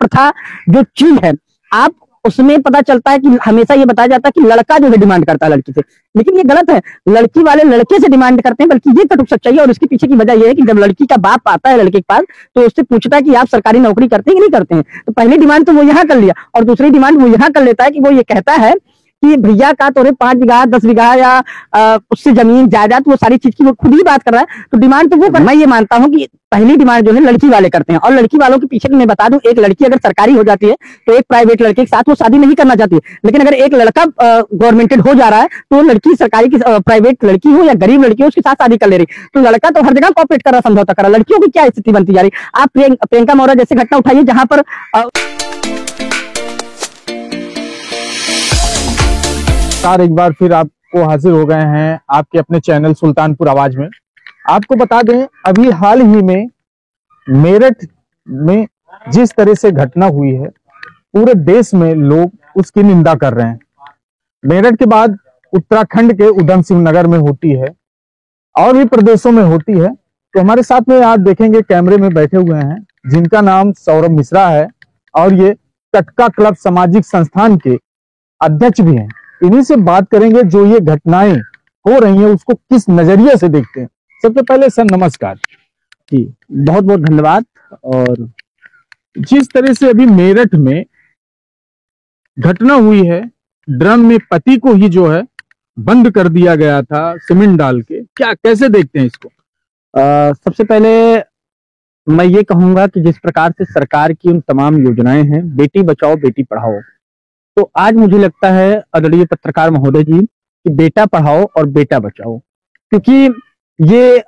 प्रथा जो चीज है, आप उसमें पता चलता है कि हमेशा ये बताया जाता है कि लड़का जो है डिमांड करता है लड़की से, लेकिन ये गलत है। लड़की वाले लड़के से डिमांड करते हैं, बल्कि ये कटुक सच्चाई है। और इसके पीछे की वजह ये है कि जब लड़की का बाप आता है लड़के के पास, तो उससे पूछता है कि आप सरकारी नौकरी करते हैं कि नहीं करते हैं। तो पहली डिमांड तो वो यहाँ कर लिया, और दूसरी डिमांड वो यहाँ कर लेता है कि वो ये कहता है कि भैया का तोरे 5 बीघा 10 बीघा या उससे जमीन जायदाद, वो सारी चीज की वो खुद ही बात कर रहा है। तो डिमांड तो वो मैं ये मानता हूँ कि पहली डिमांड जो है लड़की वाले करते हैं। और लड़की वालों के पीछे मैं बता दूं, एक लड़की अगर सरकारी हो जाती है तो एक प्राइवेट लड़के के साथ वो शादी नहीं करना चाहती है। लेकिन अगर एक लड़का गवर्नमेंटेड हो जा रहा है, तो लड़की सरकारी की प्राइवेट लड़की हो या गरीब लड़की हो, उसके साथ शादी कर ले रही। तो लड़का तो हर जगह कॉपरेट कर रहा, समझौता कर रहा। लड़कियों की क्या स्थिति बनती जा रही। आप प्रियंका मौर्य जैसे घटना उठाइए, जहां पर एक बार फिर आपको हाजिर हो गए हैं आपके अपने चैनल सुल्तानपुर आवाज में। आपको बता दें, अभी हाल ही में मेरठ में जिस तरह से घटना हुई है, पूरे देश में लोग उसकी निंदा कर रहे हैं। मेरठ के बाद उत्तराखंड के उधम सिंह नगर में होती है और भी प्रदेशों में होती है। तो हमारे साथ में आप देखेंगे कैमरे में बैठे हुए हैं, जिनका नाम सौरभ मिश्रा है और ये टटका क्लब सामाजिक संस्थान के अध्यक्ष भी हैं। इन्हीं से बात करेंगे जो ये घटनाएं हो रही हैं उसको किस नजरिए से देखते हैं। सबसे पहले सर नमस्कार जी, बहुत बहुत धन्यवाद। और जिस तरह से अभी मेरठ में घटना हुई है, ड्रम में पति को ही जो है बंद कर दिया गया था सीमेंट डाल के, क्या कैसे देखते हैं इसको? सबसे पहले मैं ये कहूंगा कि जिस प्रकार से सरकार की उन तमाम योजनाएं हैं, बेटी बचाओ बेटी पढ़ाओ, तो आज मुझे लगता है आदरणीय पत्रकार महोदय जी कि बेटा पढ़ाओ और बेटा बचाओ, क्योंकि ये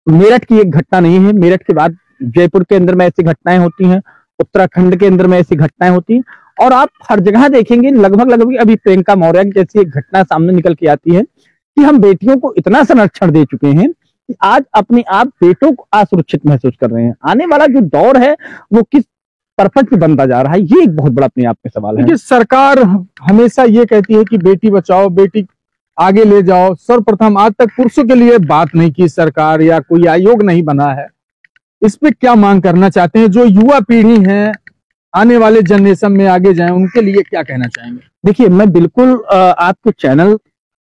मेरठ की एक घटना नहीं है। मेरठ के बाद जयपुर के अंदर में ऐसी घटनाएं होती हैं, उत्तराखंड के अंदर में ऐसी घटनाएं होती हैं, और आप हर जगह देखेंगे लगभग अभी प्रियंका मौर्य की जैसी एक घटना सामने निकल के आती है कि हम बेटियों को इतना संरक्षण दे चुके हैं कि आज अपने आप बेटों को असुरक्षित महसूस कर रहे हैं। आने वाला जो दौर है वो किस परफेक्ट बनता जा रहा है, ये एक बहुत बड़ा अपने आप में सवाल है। सरकार हमेशा ये कहती है कि बेटी बचाओ बेटी आगे ले जाओ। सर्वप्रथम आज तक पुरुषों के लिए बात नहीं की सरकार, या कोई आयोग नहीं बना है। इस पे क्या मांग करना चाहते हैं? जो युवा पीढ़ी है, आने वाले जनरेशन में आगे जाए, उनके लिए क्या कहना चाहेंगे? देखिए, मैं बिल्कुल आपके चैनल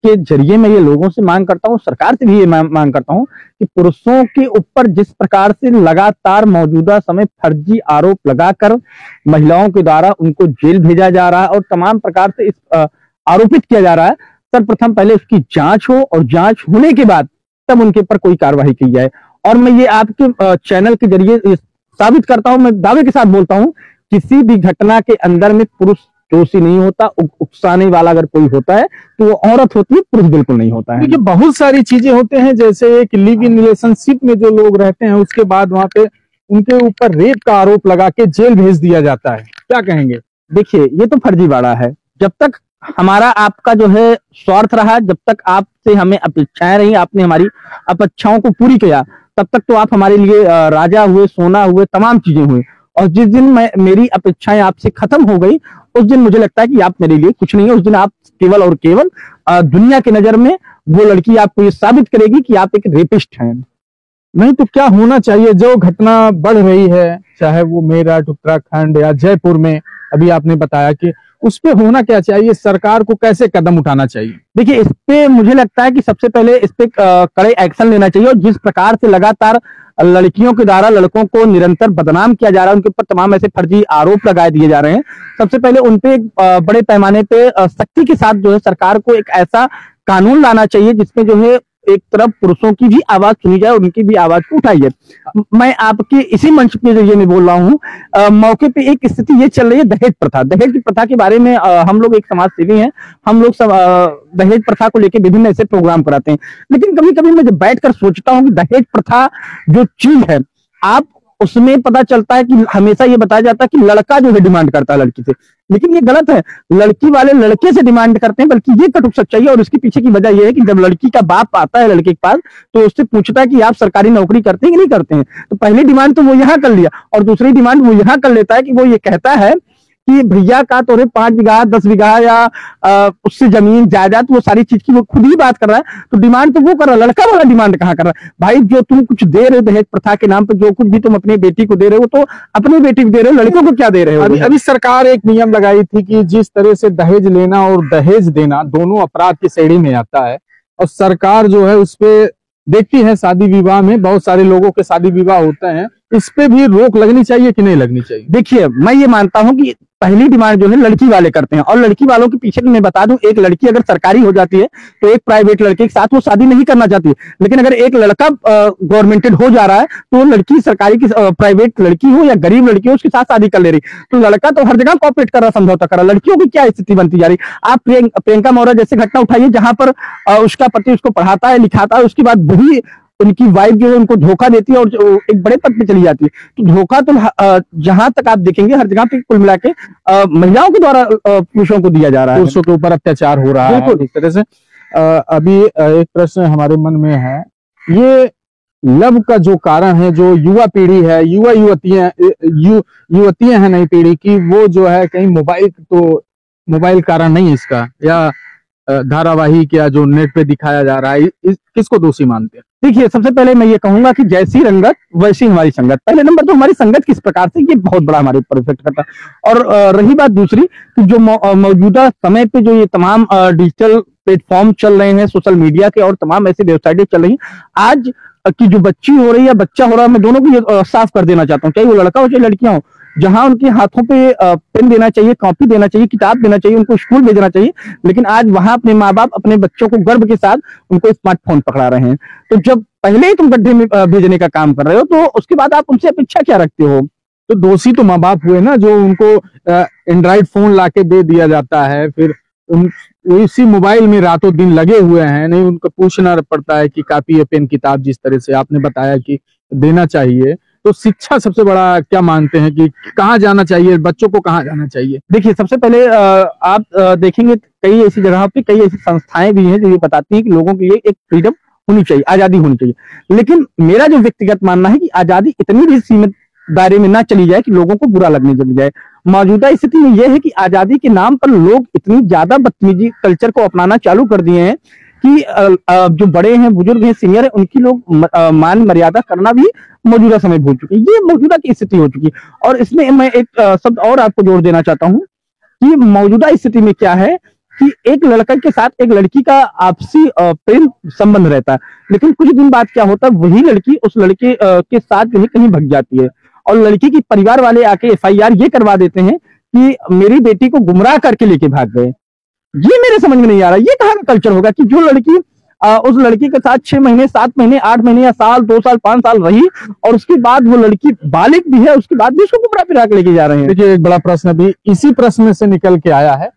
के जरिए मैं ये लोगों से मांग करता हूँ, सरकार से भी ये मांग करता हूँ कि पुरुषों के ऊपर जिस प्रकार से लगातार मौजूदा समय फर्जी आरोप लगाकर महिलाओं के द्वारा उनको जेल भेजा जा रहा है और तमाम प्रकार से इस आरोपित किया जा रहा है, सर्वप्रथम पहले उसकी जांच हो और जांच होने के बाद तब उनके ऊपर कोई कार्रवाई की जाए। और मैं ये आपके चैनल के जरिए साबित करता हूँ, मैं दावे के साथ बोलता हूँ, किसी भी घटना के अंदर में पुरुष दोषी नहीं होता। उकसाने वाला अगर कोई होता है तो वो औरत होती है, पुरुष बिल्कुल नहीं होता है। देखिए, बहुत सारी चीजें होते हैं, जैसे एक लिव इन रिलेशनशिप में जो लोग रहते हैं उसके बाद वहां पे उनके ऊपर रेप का आरोप लगा के जेल भेज दिया जाता है, क्या कहेंगे? देखिए, ये तो फर्जीवाड़ा है। जब तक हमारा आपका जो है स्वार्थ रहा, जब तक आपसे हमें अपेक्षाएं रही, आपने हमारी अपेक्षाओं को पूरी किया, तब तक तो आप हमारे लिए राजा हुए, सोना हुए, तमाम चीजें हुई। और जिस दिन मेरी अपेक्षाएं आपसे खत्म हो गई, उस दिन मुझे लगता है कि आप मेरे लिए कुछ नहीं है। उस दिन आप केवल और केवल दुनिया की नजर में वो लड़की आपको ये साबित करेगी कि आप एक रेपिस्ट हैं। नहीं तो क्या होना चाहिए? जो घटना बढ़ रही है, चाहे वो मेरठ, उत्तराखंड या जयपुर में अभी आपने बताया, कि उस पे होना क्या चाहिए? सरकार को कैसे कदम उठाना चाहिए? देखिए, इस पे मुझे लगता है कि सबसे पहले इस पे कड़े एक्शन लेना चाहिए। और जिस प्रकार से लगातार लड़कियों के द्वारा लड़कों को निरंतर बदनाम किया जा रहा है, उनके ऊपर तमाम ऐसे फर्जी आरोप लगाए दिए जा रहे हैं, सबसे पहले उनपे बड़े पैमाने पे सख्ती के साथ जो है सरकार को एक ऐसा कानून लाना चाहिए जिसमें जो है एक तरफ पुरुषों की भी आवाज सुनी जाए, उनकी भी आवाज को उठाई जाए। मैं आपके इसी मंच के जरिए में बोल रहा हूँ, मौके पे एक स्थिति ये चल रही है दहेज प्रथा। दहेज की प्रथा के बारे में हम लोग एक समाज सेवी हैं, हम लोग दहेज प्रथा को लेकर विभिन्न ऐसे प्रोग्राम कराते हैं। लेकिन कभी कभी मैं जब बैठकर सोचता हूँ कि दहेज प्रथा जो चीज है, आप उसमें पता चलता है कि हमेशा ये बताया जाता है कि लड़का जो है डिमांड करता है लड़की से, लेकिन ये गलत है। लड़की वाले लड़के से डिमांड करते हैं, बल्कि ये कटुक सच्चाई है। और इसके पीछे की वजह ये है कि जब लड़की का बाप आता है लड़के के पास, तो उससे पूछता है कि आप सरकारी नौकरी करते हैं कि नहीं करते हैं। तो पहली डिमांड तो वो यहाँ कर लिया, और दूसरी डिमांड वो यहाँ कर लेता है कि वो ये कहता है कि भैया का तो 5 बीघा 10 बीघा या उससे जमीन जायदाद, वो सारी चीज की वो खुद ही बात कर रहा है। तो डिमांड तो वो कर रहा है, लड़का वाला डिमांड कहाँ कर रहा है? भाई जो तुम कुछ दे रहे हो दहेज प्रथा के नाम पर, जो कुछ भी तुम अपनी बेटी को दे रहे हो तो अपनी बेटी को दे रहे हो, लड़कों को क्या दे रहे हो? अभी सरकार एक नियम लगाई थी कि जिस तरह से दहेज लेना और दहेज देना दोनों अपराध की श्रेणी में आता है, और सरकार जो है उस पे देखती है, शादी विवाह में बहुत सारे लोगों के शादी विवाह होते हैं, इस पे भी रोक लगनी चाहिए कि नहीं लगनी चाहिए? देखिए, मैं ये मानता हूं कि पहली डिमांड जो है लड़की वाले करते हैं, और लड़की वालों के पीछे मैं बता दूं, एक लड़की अगर सरकारी हो जाती है तो एक प्राइवेट लड़के के साथ वो शादी नहीं करना चाहती है। लेकिन अगर एक लड़का गवर्नमेंटेड हो जा रहा है तो लड़की सरकारी की प्राइवेट लड़की हो या गरीब लड़की हो उसके साथ शादी कर ले रही, तो लड़का तो हर जगह कॉपरेट कर रहा, समझौता कर रहा। लड़कियों की क्या स्थिति बनती जा रही? आप प्रियंका मौर्य जैसे घटना उठाइए, जहां पर उसका पति उसको पढ़ाता है लिखाता है, उसके बाद वही उनकी वाइफ जो है उनको धोखा देती है और एक बड़े पद पे चली जाती है। तो धोखा तो जहां तक आप देखेंगे हर जगह पे कुल मिला के महिलाओं के द्वारा पुरुषों को दिया जा रहा है, पुरुषों के ऊपर अत्याचार हो रहा है इस तरह से। अभी एक प्रश्न हमारे मन में है, ये लव का जो कारण है, जो युवा पीढ़ी है, युवा युवतियां हैं नई पीढ़ी की, वो जो है कहीं मोबाइल कारण नहीं है इसका, या धारावाहिक या जो नेट पे दिखाया जा रहा है, किसको दोषी मानते हैं? देखिए, सबसे पहले मैं ये कहूंगा कि जैसी रंगत वैसी हमारी संगत। पहले नंबर तो हमारी संगत किस प्रकार से, ये बहुत बड़ा हमारे ऊपर इफेक्ट करता है। और रही बात दूसरी कि जो मौजूदा समय पे जो ये तमाम डिजिटल प्लेटफॉर्म चल रहे हैं, सोशल मीडिया के और तमाम ऐसी वेबसाइटें चल रही हैं, आज की जो बच्ची हो रही है बच्चा हो रहा है, मैं दोनों को ये साफ कर देना चाहता हूँ, चाहे वो लड़का हो चाहे लड़कियां हो, जहां उनके हाथों पे पेन देना चाहिए, कॉपी देना चाहिए, किताब देना चाहिए, उनको स्कूल भेजना चाहिए, लेकिन आज वहां अपने माँ बाप अपने बच्चों को गर्व के साथ उनको स्मार्टफोन पकड़ा रहे हैं। तो जब पहले ही तुम गड्ढे में भेजने का काम कर रहे हो तो उसके बाद आप उनसे अपेक्षा क्या रखते हो? तो दोषी तो माँ बाप हुए ना, जो उनको एंड्रॉइड फोन लाके दे दिया जाता है, फिर इसी मोबाइल में रातों दिन लगे हुए हैं, नहीं उनको पूछना पड़ता है कि कॉपी या पेन किताब जिस तरह से आपने बताया कि देना चाहिए। तो शिक्षा सबसे बड़ा क्या मानते हैं कि कहाँ जाना चाहिए, बच्चों को कहाँ जाना चाहिए? देखिए, सबसे पहले आप देखेंगे कई ऐसी जगह पे कई ऐसी संस्थाएं भी हैं जो ये बताती हैं कि लोगों के लिए एक फ्रीडम होनी चाहिए, आजादी होनी चाहिए। लेकिन मेरा जो व्यक्तिगत मानना है कि आजादी इतनी भी सीमित दायरे में ना चली जाए कि लोगों को बुरा लगने चली जाए। मौजूदा स्थिति में यह है कि आजादी के नाम पर लोग इतनी ज्यादा बदतमीजी कल्चर को अपनाना चालू कर दिए हैं कि जो बड़े हैं, बुजुर्ग हैं, सीनियर हैं, उनकी लोग मान मर्यादा करना भी मौजूदा समय भूल चुके हैं। ये मौजूदा की स्थिति हो चुकी है। और इसमें मैं एक शब्द और आपको जोड़ देना चाहता हूँ कि मौजूदा स्थिति में क्या है कि एक लड़का के साथ एक लड़की का आपसी प्रेम संबंध रहता है, लेकिन कुछ दिन बाद क्या होता है, वही लड़की उस लड़के के साथ कहीं भग जाती है और लड़की की परिवार वाले आके FIR ये करवा देते हैं कि मेरी बेटी को गुमराह करके लेके भाग गए। ये मेरे समझ में नहीं आ रहा, ये कहाँ का कल्चर होगा कि जो लड़की उस लड़की के साथ 6 महीने 7 महीने 8 महीने या साल 2 साल 5 साल रही और उसके बाद वो लड़की बालिग भी है, उसके बाद भी उसको गुमराह फिरा के लेके जा रहे हैं। देखिए, एक बड़ा प्रश्न भी इसी प्रश्न से निकल के आया है।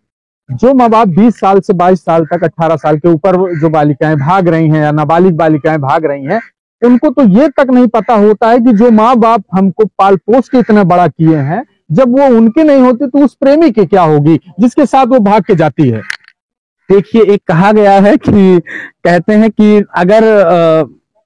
जो माँ बाप 20 साल से 22 साल तक 18 साल के ऊपर जो बालिकाएं भाग रही हैं या नाबालिग बालिकाएं भाग रही हैं, उनको तो ये तक नहीं पता होता है कि जो माँ बाप हमको पाल पोस के इतना बड़ा किए हैं, जब वो उनके नहीं होते तो उस प्रेमी की क्या होगी जिसके साथ वो भाग के जाती है। देखिए, एक कहा गया है कि कहते हैं कि अगर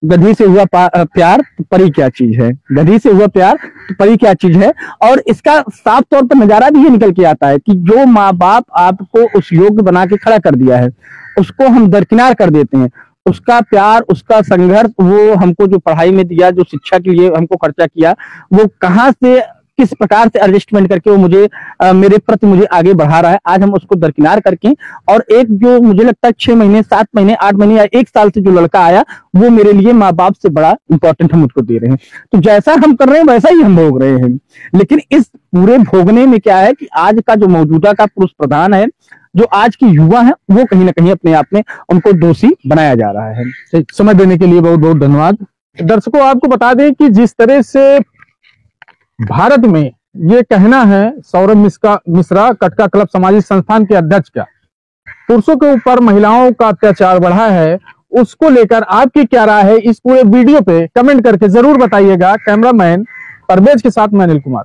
गधी से हुआ प्यार तो परी क्या चीज है, गधी से हुआ प्यार तो परी क्या चीज है। और इसका साफ तौर पर नजारा भी ये निकल के आता है कि जो माँ बाप आपको उस योग्य बना के खड़ा कर दिया है उसको हम दरकिनार कर देते हैं। उसका प्यार, उसका संघर्ष, वो हमको जो पढ़ाई में दिया, जो शिक्षा के लिए हमको खर्चा किया, वो कहाँ से किस प्रकार से एडजस्टमेंट करके वो मुझे मेरे प्रति मुझे आगे बढ़ा रहा है, आज हम उसको दरकिनार करके और एक जो मुझे लगता है 6 महीने 7 महीने 8 महीने या 1 साल से जो लड़का आया वो मेरे लिए माँ बाप से बड़ा इंपॉर्टेंट हम उसको दे रहे हैं। तो जैसा हम कर रहे हैं वैसा ही हम भोग रहे हैं। लेकिन इस पूरे भोगने में क्या है कि आज का जो मौजूदा का पुरुष प्रधान है, जो आज की युवा है, वो कहीं ना कहीं अपने आप में उनको दोषी बनाया जा रहा है। समय देने के लिए बहुत बहुत धन्यवाद। दर्शकों, आपको बता दें कि जिस तरह से भारत में ये कहना है सौरभ मिश्रा कटका क्लब सामाजिक संस्थान के अध्यक्ष का, पुरुषों के ऊपर महिलाओं का अत्याचार बढ़ा है, उसको लेकर आपकी क्या राय है, इस पूरे वीडियो पे कमेंट करके जरूर बताइएगा। कैमरामैन परवेज के साथ मैं अनिल कुमार।